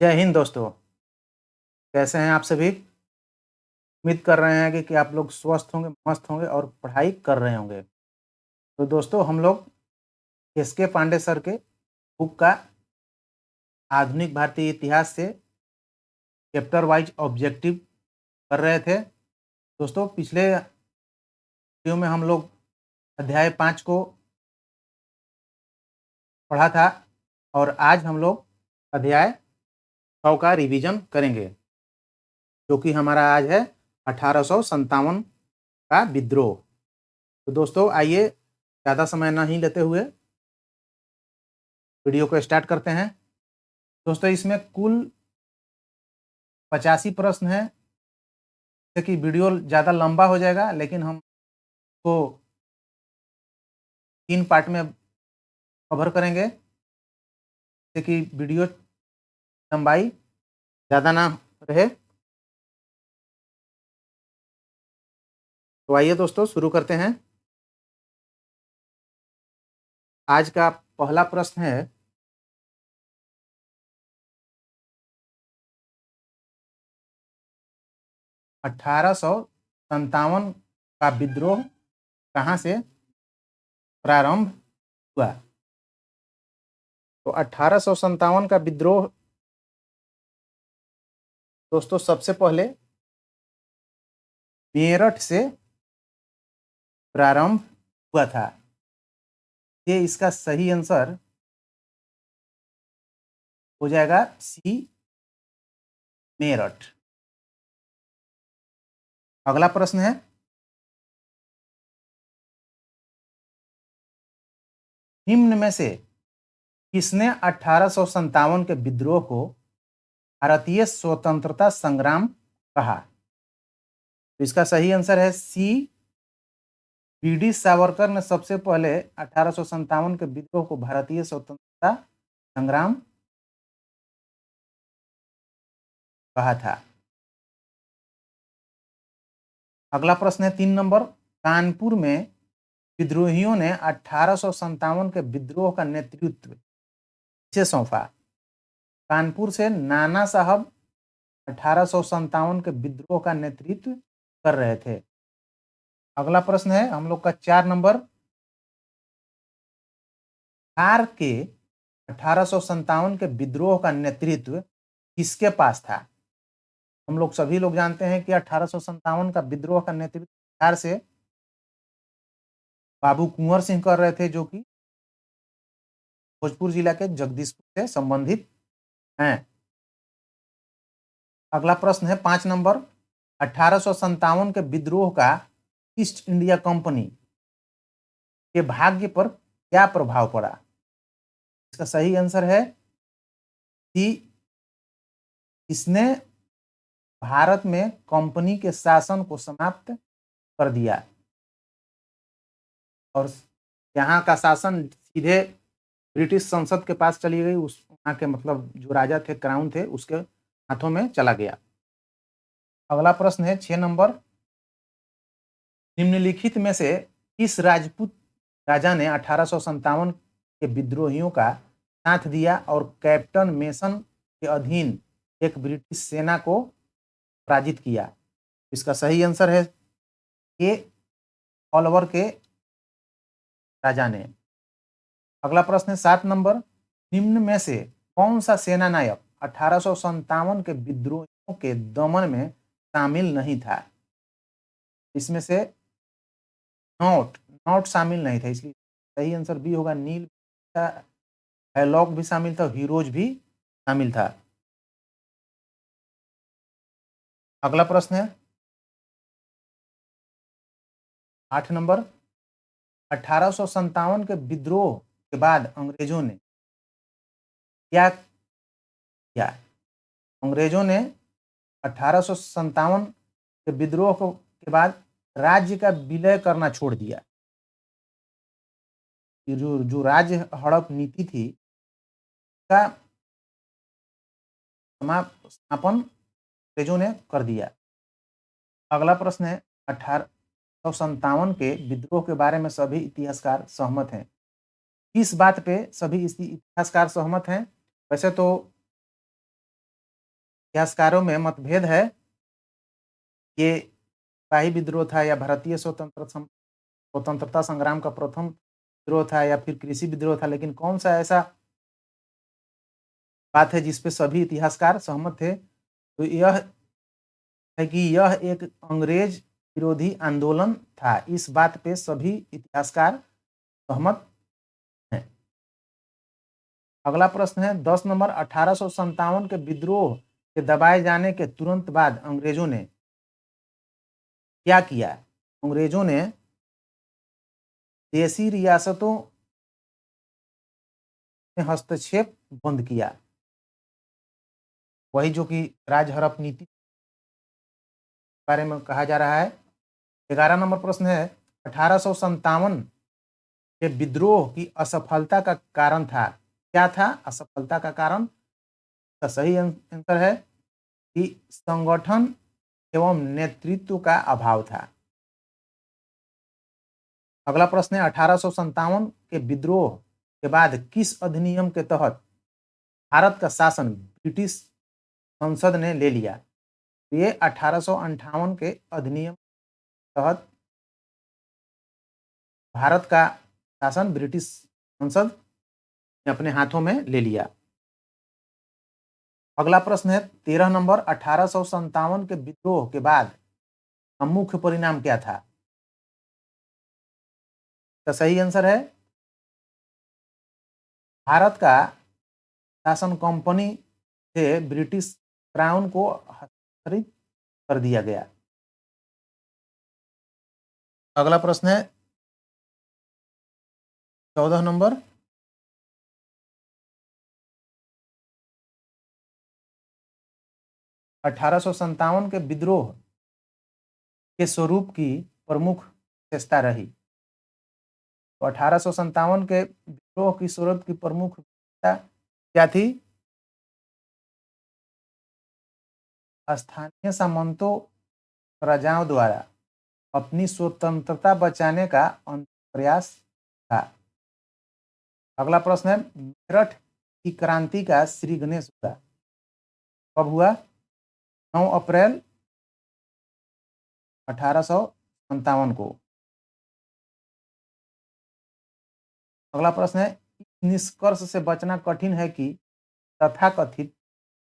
जय हिंद दोस्तों। कैसे हैं आप सभी? उम्मीद कर रहे हैं कि आप लोग स्वस्थ होंगे, मस्त होंगे और पढ़ाई कर रहे होंगे। तो दोस्तों हम लोग एस.के. पांडे सर के बुक का आधुनिक भारतीय इतिहास से चैप्टर वाइज ऑब्जेक्टिव कर रहे थे। दोस्तों पिछले वीडियो में हम लोग अध्याय 5 को पढ़ा था और आज हम लोग अध्याय 6 का रिवीजन करेंगे, जो कि हमारा आज है 1857 का विद्रोह। तो दोस्तों आइए ज़्यादा समय नहीं लेते हुए वीडियो को स्टार्ट करते हैं। दोस्तों इसमें कुल 85 प्रश्न हैं। जैसे कि वीडियो ज़्यादा लंबा हो जाएगा, लेकिन हम को 3 पार्ट में कवर करेंगे, जैसे कि वीडियो लंबाई ज़्यादा ना रहे। तो आइए दोस्तों शुरू करते हैं। आज का पहला प्रश्न है, अठारह सौ संतावन का विद्रोह कहाँ से प्रारंभ हुआ? तो 1857 का विद्रोह दोस्तों सबसे पहले मेरठ से प्रारंभ हुआ था। ये इसका सही आंसर हो जाएगा सी, मेरठ। अगला प्रश्न है, निम्न में से किसने 1857 के विद्रोह को भारतीय स्वतंत्रता संग्राम कहा? तो इसका सही आंसर है सी, बी.डी. सावरकर ने सबसे पहले 1857 के विद्रोह को भारतीय स्वतंत्रता संग्राम कहा था। अगला प्रश्न है 3 नंबर, कानपुर में विद्रोहियों ने 1857 के विद्रोह का नेतृत्व किसे सौंपा? कानपुर से नाना साहब 1857 के विद्रोह का नेतृत्व कर रहे थे। अगला प्रश्न है हम लोग का 4 नंबर, बिहार के 1857 के विद्रोह का नेतृत्व किसके पास था? हम लोग सभी लोग जानते हैं कि 1857 का विद्रोह का नेतृत्व बिहार से बाबू कुंवर सिंह कर रहे थे, जो कि भोजपुर जिला के जगदीशपुर से संबंधित हैं। अगला प्रश्न है 5 नंबर, 1857 के विद्रोह का ईस्ट इंडिया कंपनी के भाग्य पर क्या प्रभाव पड़ा? इसका सही आंसर है कि इसने भारत में कंपनी के शासन को समाप्त कर दिया और यहाँ का शासन सीधे ब्रिटिश संसद के पास चली गई। उस वहाँ के मतलब जो राजा थे, क्राउन थे, उसके हाथों में चला गया। अगला प्रश्न है 6 नंबर, निम्नलिखित में से किस राजपूत राजा ने 1857 के विद्रोहियों का साथ दिया और कैप्टन मेसन के अधीन एक ब्रिटिश सेना को पराजित किया? इसका सही आंसर है ए, ऑलवर के राजा ने। अगला प्रश्न है 7 नंबर, निम्न में से कौन सा सेना नायक 1857 के विद्रोहियों के दमन में शामिल नहीं था? इसमें से नॉट नॉट शामिल नहीं था, इसलिए सही आंसर बी होगा, नील था, हैलॉक भी शामिल था, हीरोज भी शामिल था। अगला प्रश्न है 8 नंबर, 1857 के विद्रोह के बाद अंग्रेजों ने क्या किया? अंग्रेजों ने 1857 के विद्रोह के बाद राज्य का विलय करना छोड़ दिया। जो जो राज्य हड़प नीति थी का समापन अंग्रेजों ने कर दिया। अगला प्रश्न है 1857 के विद्रोह के बारे में सभी इतिहासकार सहमत हैं। किस बात पे सभी इतिहासकार सहमत हैं? वैसे तो इतिहासकारों में मतभेद है कि सिपाही विद्रोह था या भारतीय स्वतंत्रता संग्राम का प्रथम विद्रोह था या फिर कृषि विद्रोह था, लेकिन कौन सा ऐसा बात है जिस पे सभी इतिहासकार सहमत थे, तो यह है कि यह एक अंग्रेज विरोधी आंदोलन था। इस बात पे सभी इतिहासकार सहमत हैं। अगला प्रश्न है 10 नंबर, 1857 के विद्रोह के दबाए जाने के तुरंत बाद अंग्रेजों ने क्या किया? अंग्रेजों ने देशी रियासतों में हस्तक्षेप बंद किया, वही जो कि राज हड़प नीति के बारे में कहा जा रहा है। 11 नंबर प्रश्न है 1857 के विद्रोह की असफलता का कारण था, क्या था असफलता का कारण? का सही आंसर है कि संगठन एवं नेतृत्व का अभाव था। अगला प्रश्न है 1857 के विद्रोह के बाद किस अधिनियम के तहत भारत का शासन ब्रिटिश संसद ने ले लिया? ये 1858 के अधिनियम के तहत भारत का शासन ब्रिटिश संसद ने अपने हाथों में ले लिया। अगला प्रश्न है 13 नंबर, 1857 के विद्रोह के बाद का मुख्य परिणाम क्या था? तो सही आंसर है भारत का शासन कंपनी से ब्रिटिश क्राउन को हस्तांतरित कर दिया गया। अगला प्रश्न है 14 नंबर, 1857 के विद्रोह के स्वरूप की प्रमुख विशेषता रही। तो 1857 के विद्रोह की स्वरूप की प्रमुख विशेषता क्या थी? स्थानीय सामंतों राजाओं द्वारा अपनी स्वतंत्रता बचाने का अंतिम प्रयास था। अगला प्रश्न है मेरठ की क्रांति का श्री गणेश हुआ कब हुआ? 9 अप्रैल 1857 को। अगला प्रश्न है इस निष्कर्ष से बचना कठिन है कि तथाकथित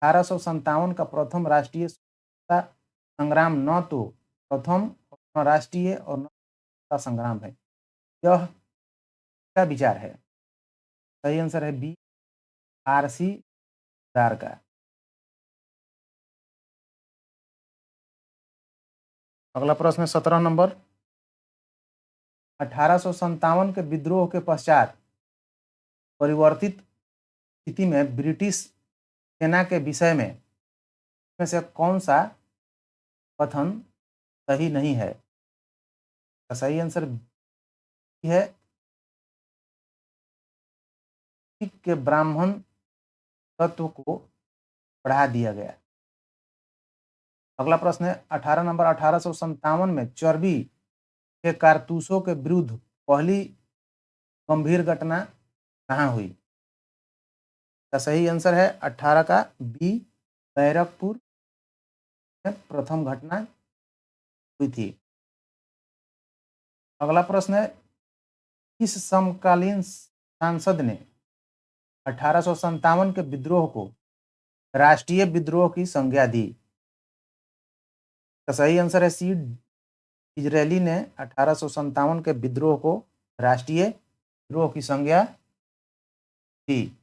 1857 का प्रथम राष्ट्रीय स्वतंत्रता संग्राम न तो प्रथम और न राष्ट्रीय और न स्वतंत्रता संग्राम है, यह क्या विचार है? सही आंसर है बी, आरसी दार का। अगला प्रश्न है 17 नंबर, 1857 के विद्रोह के पश्चात परिवर्तित स्थिति में ब्रिटिश सेना के विषय में से कौन सा कथन सही नहीं है? सही आंसर है के ब्राह्मण तत्व को बढ़ा दिया गया। अगला प्रश्न है 18 नंबर, 1857 में चर्बी के कारतूसों के विरुद्ध पहली गंभीर घटना कहाँ हुई? का सही आंसर है 18 का बी, बैरकपुर में प्रथम घटना हुई थी। अगला प्रश्न है किस समकालीन सांसद ने 1857 के विद्रोह को राष्ट्रीय विद्रोह की संज्ञा दी? का सही आंसर है सी, इजरायली ने 1857 के विद्रोह को राष्ट्रीय विद्रोह की संज्ञा दी।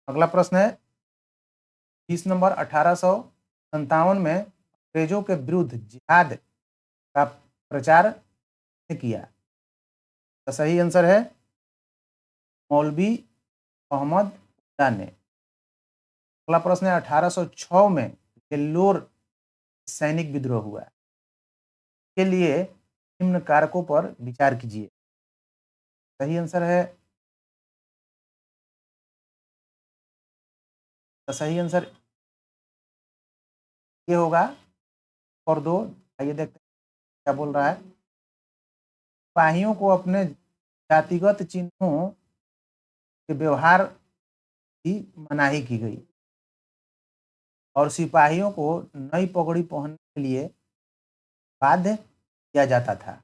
अगला प्रश्न है 20 नंबर, 1857 में अंग्रेजों के विरुद्ध जिहाद का प्रचार किया? तो सही आंसर है मौलवी अहमद उल्ला ने। अगला प्रश्न है 1806 में वेल्लोर सैनिक विद्रोह हुआ के लिए निम्न कारकों पर विचार कीजिए। सही आंसर है, तो सही आंसर ये होगा और दो। आइए देखते हैं क्या बोल रहा है। सिपाहियों को अपने जातिगत चिन्हों के व्यवहार की मनाही की गई। और सिपाहियों को नई पगड़ी पहनने के लिए बाध्य किया जाता था।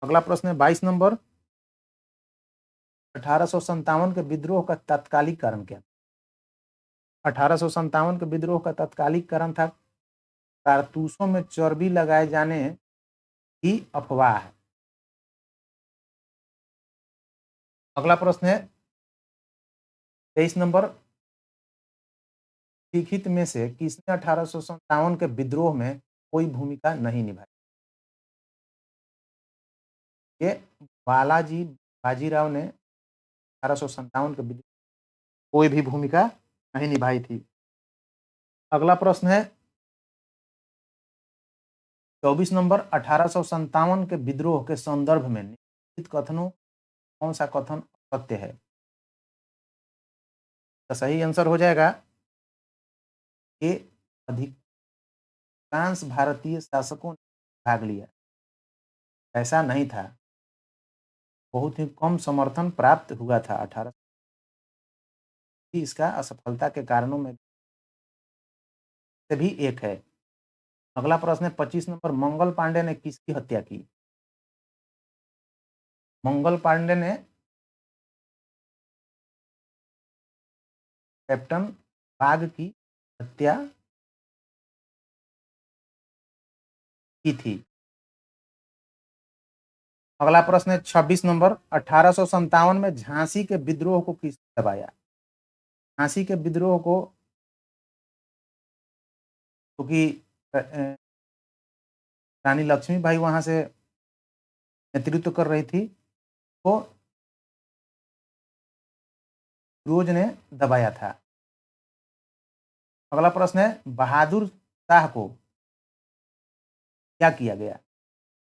अगला प्रश्न है 22 नंबर, 1857 के विद्रोह का तात्कालिक कारण क्या? 1857 के विद्रोह का तात्कालिक कारण था कारतूसों में चर्बी लगाए जाने की अफवाह। अगला प्रश्न है 23 नंबर, लिखित में से किसने 1857 के विद्रोह में कोई भूमिका नहीं निभाई? ये बालाजी बाजीराव ने 1857 के विद्रोह में कोई भी भूमिका नहीं निभाई थी। अगला प्रश्न है 24 नंबर, 1857 के विद्रोह के संदर्भ में निम्नलिखित कथनों कौन सा कथन सत्य है? तो सही आंसर हो जाएगा कि अधिकांश भारतीय शासकों ने भाग लिया, ऐसा नहीं था। बहुत ही कम समर्थन प्राप्त हुआ था 18। इसका असफलता के कारणों में से भी एक है। अगला प्रश्न है 25 नंबर, मंगल पांडे ने किसकी हत्या की? मंगल पांडे ने कैप्टन बाग की हत्या की थी। अगला प्रश्न है 26 नंबर, 1857 में झांसी के विद्रोह को किसने दबाया? झांसी के विद्रोह को क्योंकि रानी लक्ष्मीबाई वहां से नेतृत्व कर रही थी, तो फिरोज ने दबाया था। अगला प्रश्न है बहादुर शाह को क्या किया गया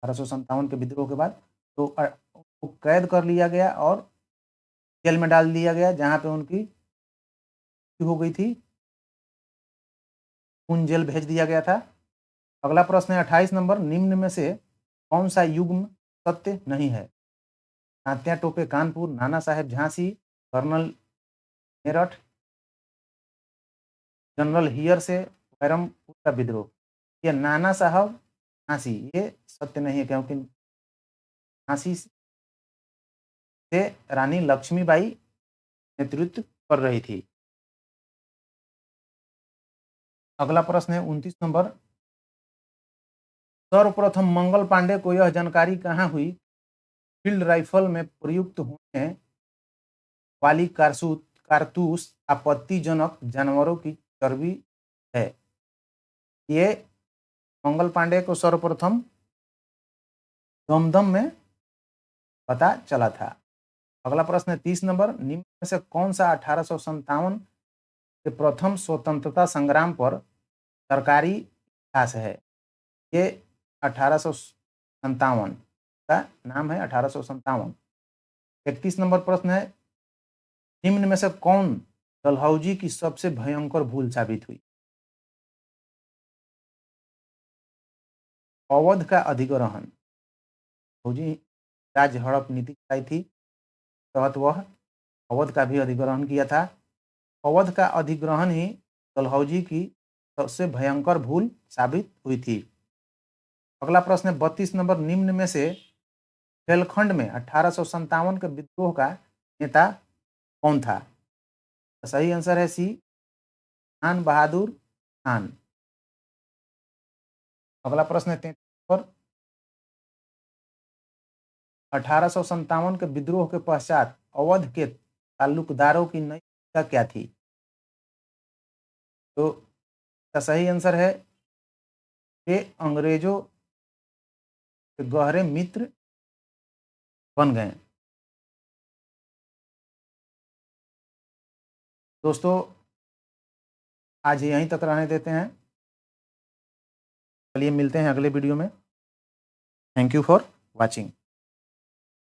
1857 के विद्रोह के बाद? तो उसको कैद कर लिया गया और जेल में डाल दिया गया, जहां पे उनकी मृत्यु हो गई थी। उन जेल भेज दिया गया था। अगला प्रश्न है 28 नंबर, निम्न में से कौन सा युग्म सत्य नहीं है? Tatya Tope Kanpur, Nana Sahib Jhansi, colonel Meerut, general Hearsey Berhampore का विद्रोह। ये नाना साहब झांसी, ये सत्य नहीं है, क्योंकि झांसी से रानी लक्ष्मीबाई नेतृत्व कर रही थी। अगला प्रश्न है 29 नंबर, सर्वप्रथम मंगल पांडे को यह जानकारी कहाँ हुई फील्ड राइफल में प्रयुक्त होने वाली कारतूस आपत्तिजनक जानवरों की चर्बी है? ये मंगल पांडे को सर्वप्रथम दमदम में पता चला था। अगला प्रश्न है 30 नंबर, निम्न में से कौन सा 1857 के प्रथम स्वतंत्रता संग्राम पर सरकारी इतिहास है? ये 1857 का नाम है 1857। 31 नंबर प्रश्न है, निम्न में से कौन डलहौजी की सबसे भयंकर भूल साबित हुई? अवध का अधिग्रहण। डलहौजी राज्य हड़प नीति चलाई थी, तहत वह अवध का भी अधिग्रहण किया था। अवध का अधिग्रहण ही डलहौजी की सबसे भयंकर भूल साबित हुई थी। अगला प्रश्न है 32 नंबर, निम्न में से रेलखंड में 1857 के विद्रोह का नेता कौन था? सही आंसर है सी, खान बहादुर खान। अगला प्रश्न है 33 पर, 1857 के विद्रोह के पश्चात अवध के ताल्लुकदारों की नई भूमिका क्या थी? तो सही आंसर है कि अंग्रेजों के गहरे मित्र बन गए। दोस्तों, आज यहीं तक रहने देते हैं। चलिए मिलते हैं अगले वीडियो में। Thank you for watching.